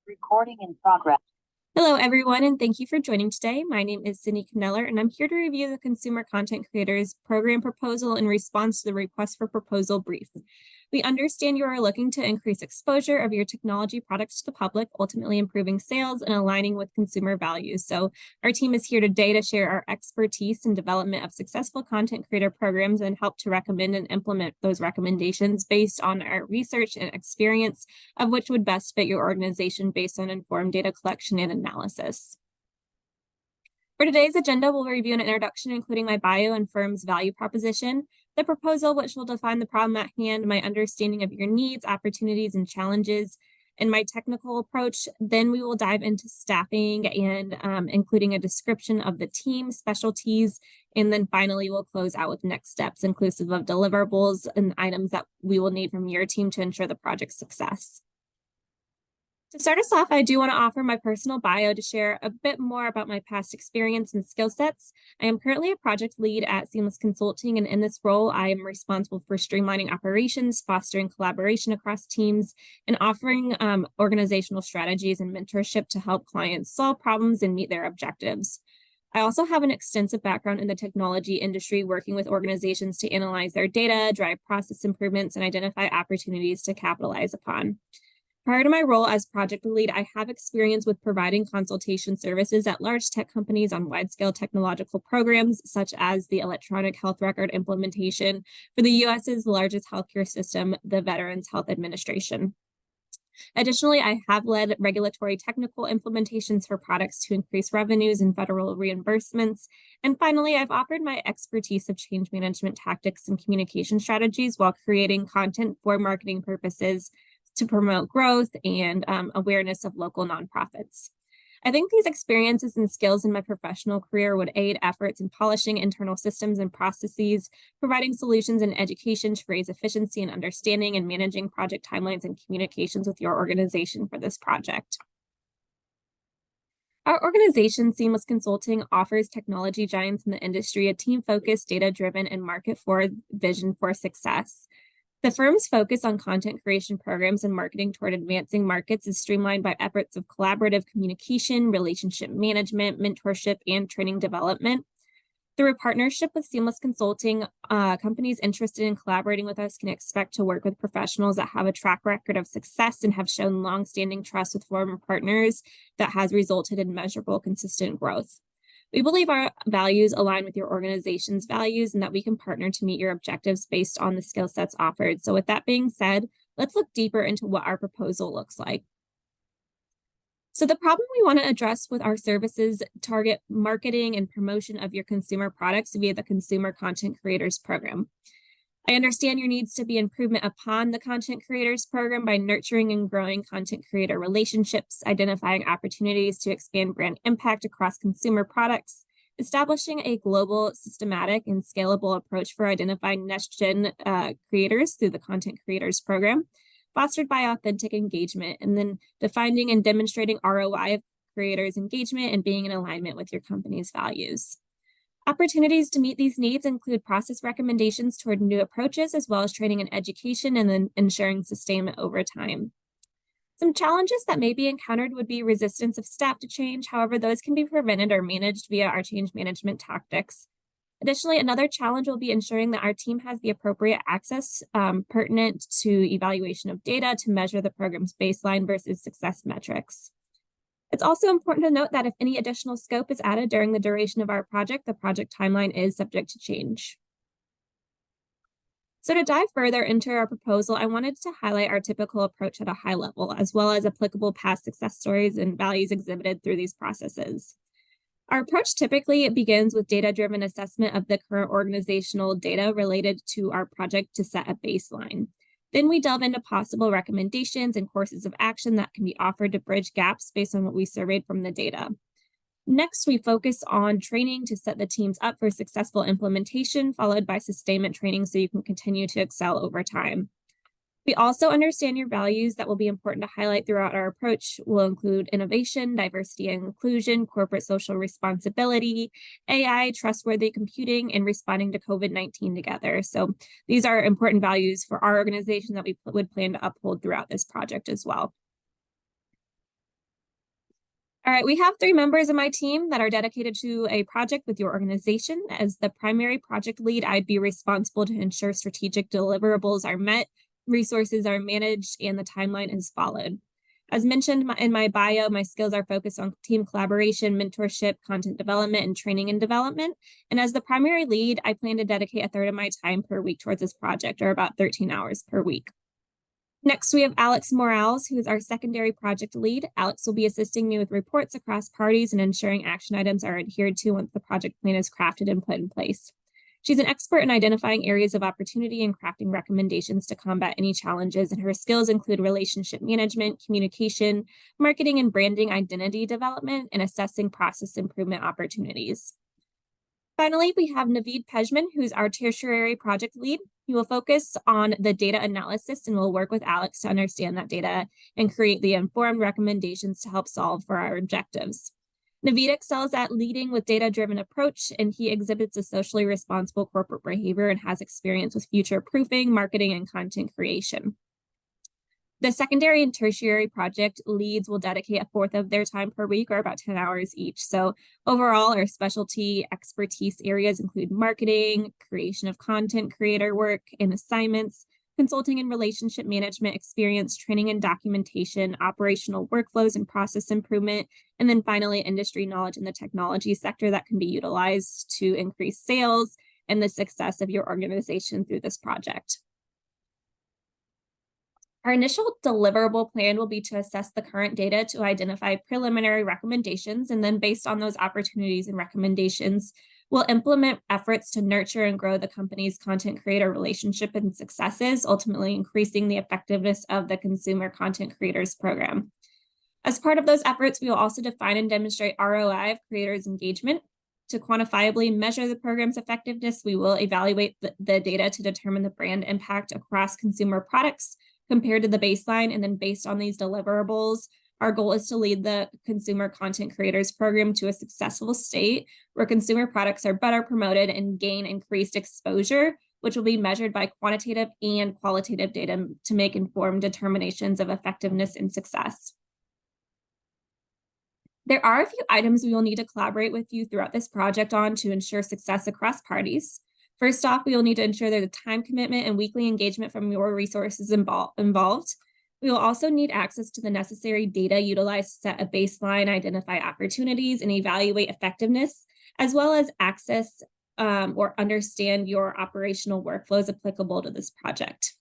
Recording in progress. Hello, everyone, and thank you for joining today. My name is Cindy Kneller, and I'm here to review the Consumer Content Creators Program proposal in response to the request for proposal brief. We understand you are looking to increase exposure of your technology products to the public, ultimately improving sales and aligning with consumer values. So our team is here today to share our expertise in development of successful content creator programs and help to recommend and implement those recommendations based on our research and experience of which would best fit your organization based on informed data collection and analysis. For today's agenda, we'll review an introduction, including my bio and firm's value proposition, the proposal, which will define the problem at hand, my understanding of your needs, opportunities, and challenges, and my technical approach. Then we will dive into staffing and including a description of the team, specialties, and then finally we'll close out with next steps, inclusive of deliverables and items that we will need from your team to ensure the project's success. To start us off, I do want to offer my personal bio to share a bit more about my past experience and skill sets. I am currently a project lead at Seamless Consulting, and in this role, I am responsible for streamlining operations, fostering collaboration across teams, and offering organizational strategies and mentorship to help clients solve problems and meet their objectives. I also have an extensive background in the technology industry, working with organizations to analyze their data, drive process improvements, and identify opportunities to capitalize upon. Prior to my role as project lead, I have experience with providing consultation services at large tech companies on wide-scale technological programs, such as the electronic health record implementation for the U.S.'s largest healthcare system, the Veterans Health Administration. Additionally, I have led regulatory technical implementations for products to increase revenues and federal reimbursements. And finally, I've offered my expertise of change management tactics and communication strategies while creating content for marketing purposes to promote growth and awareness of local nonprofits. I think these experiences and skills in my professional career would aid efforts in polishing internal systems and processes, providing solutions in education to raise efficiency and understanding, and managing project timelines and communications with your organization for this project. Our organization, Seamless Consulting, offers technology giants in the industry a team-focused, data-driven, and market-forward vision for success. The firm's focus on content creation programs and marketing toward advancing markets is streamlined by efforts of collaborative communication, relationship management, mentorship, and training development. Through a partnership with Seamless Consulting, companies interested in collaborating with us can expect to work with professionals that have a track record of success and have shown long-standing trust with former partners that has resulted in measurable, consistent growth. We believe our values align with your organization's values and that we can partner to meet your objectives based on the skill sets offered. So with that being said, let's look deeper into what our proposal looks like. So the problem we want to address with our services target marketing and promotion of your consumer products via the Consumer Content Creators Program. I understand your needs to be improvement upon the Content Creators Program by nurturing and growing content creator relationships, identifying opportunities to expand brand impact across consumer products, establishing a global, systematic, and scalable approach for identifying next-gen creators through the Content Creators Program, fostered by authentic engagement, and then defining and demonstrating ROI of creators' engagement and being in alignment with your company's values. Opportunities to meet these needs include process recommendations toward new approaches, as well as training and education, and then ensuring sustainment over time. Some challenges that may be encountered would be resistance of staff to change. However, those can be prevented or managed via our change management tactics. Additionally, another challenge will be ensuring that our team has the appropriate access pertinent to evaluation of data to measure the program's baseline versus success metrics. It's also important to note that if any additional scope is added during the duration of our project, the project timeline is subject to change. So to dive further into our proposal, I wanted to highlight our typical approach at a high level, as well as applicable past success stories and values exhibited through these processes. Our approach typically begins with data-driven assessment of the current organizational data related to our project to set a baseline. Then we delve into possible recommendations and courses of action that can be offered to bridge gaps based on what we surveyed from the data. Next, we focus on training to set the teams up for successful implementation, followed by sustainment training so you can continue to excel over time. We also understand your values that will be important to highlight throughout our approach will include innovation, diversity and inclusion, corporate social responsibility, AI, trustworthy computing, and responding to COVID-19 together. So these are important values for our organization that we would plan to uphold throughout this project as well. All right, we have 3 members of my team that are dedicated to a project with your organization. As the primary project lead, I'd be responsible to ensure strategic deliverables are met, resources are managed, and the timeline is followed. As mentioned in my bio, my skills are focused on team collaboration, mentorship, content development, and training and development. And as the primary lead, I plan to dedicate a third of my time per week towards this project, or about 13 hours per week. Next, we have Alex Morales, who is our secondary project lead. Alex will be assisting me with reports across parties and ensuring action items are adhered to once the project plan is crafted and put in place. She's an expert in identifying areas of opportunity and crafting recommendations to combat any challenges, and her skills include relationship management, communication, marketing and branding identity development, and assessing process improvement opportunities. Finally, we have Naveed Pejman, who's our tertiary project lead. He will focus on the data analysis and will work with Alex to understand that data and create the informed recommendations to help solve for our objectives. Naveed excels at leading with data-driven approach, and he exhibits a socially responsible corporate behavior and has experience with future proofing, marketing, and content creation. The secondary and tertiary project leads will dedicate a fourth of their time per week, or about 10 hours each. So overall, our specialty expertise areas include marketing, creation of content creator work and assignments, consulting and relationship management experience, training and documentation, operational workflows and process improvement, and then finally, industry knowledge in the technology sector that can be utilized to increase sales and the success of your organization through this project. Our initial deliverable plan will be to assess the current data to identify preliminary recommendations, and then based on those opportunities and recommendations, we'll implement efforts to nurture and grow the company's content creator relationship and successes, ultimately increasing the effectiveness of the consumer content creators program. As part of those efforts, we will also define and demonstrate ROI of creators' engagement. To quantifiably measure the program's effectiveness, we will evaluate the data to determine the brand impact across consumer products compared to the baseline, and then based on these deliverables, our goal is to lead the consumer content creators program to a successful state where consumer products are better promoted and gain increased exposure, which will be measured by quantitative and qualitative data to make informed determinations of effectiveness and success. There are a few items we will need to collaborate with you throughout this project on to ensure success across parties. First off, we will need to ensure there's a time commitment and weekly engagement from your resources involved. We will also need access to the necessary data utilized to set a baseline, identify opportunities, and evaluate effectiveness, as well as access or understand your operational workflows applicable to this project.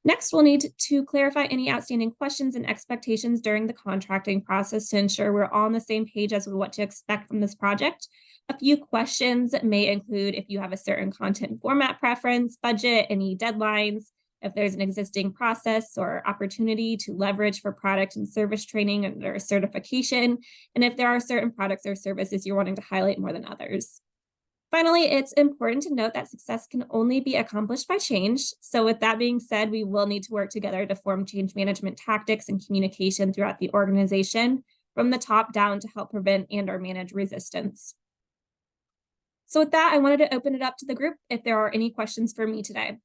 Next, we'll need to clarify any outstanding questions and expectations during the contracting process to ensure we're all on the same page as to what to expect from this project. A few questions may include if you have a certain content format preference, budget, any deadlines, if there's an existing process or opportunity to leverage for product and service training under certification, and if there are certain products or services you're wanting to highlight more than others. Finally, it's important to note that success can only be accomplished by change. So with that being said, we will need to work together to form change management tactics and communication throughout the organization from the top down to help prevent and/or manage resistance. So with that, I wanted to open it up to the group if there are any questions for me today.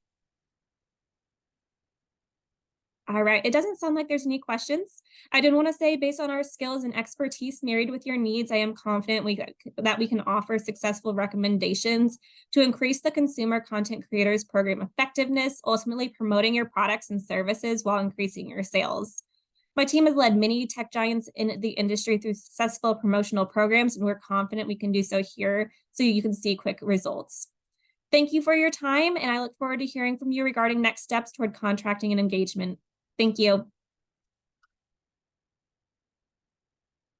All right, it doesn't sound like there's any questions. I did want to say, based on our skills and expertise married with your needs, I am confident that we can offer successful recommendations to increase the consumer content creators program effectiveness, ultimately promoting your products and services while increasing your sales. My team has led many tech giants in the industry through successful promotional programs, and we're confident we can do so here so you can see quick results. Thank you for your time, and I look forward to hearing from you regarding next steps toward contracting and engagement. Thank you.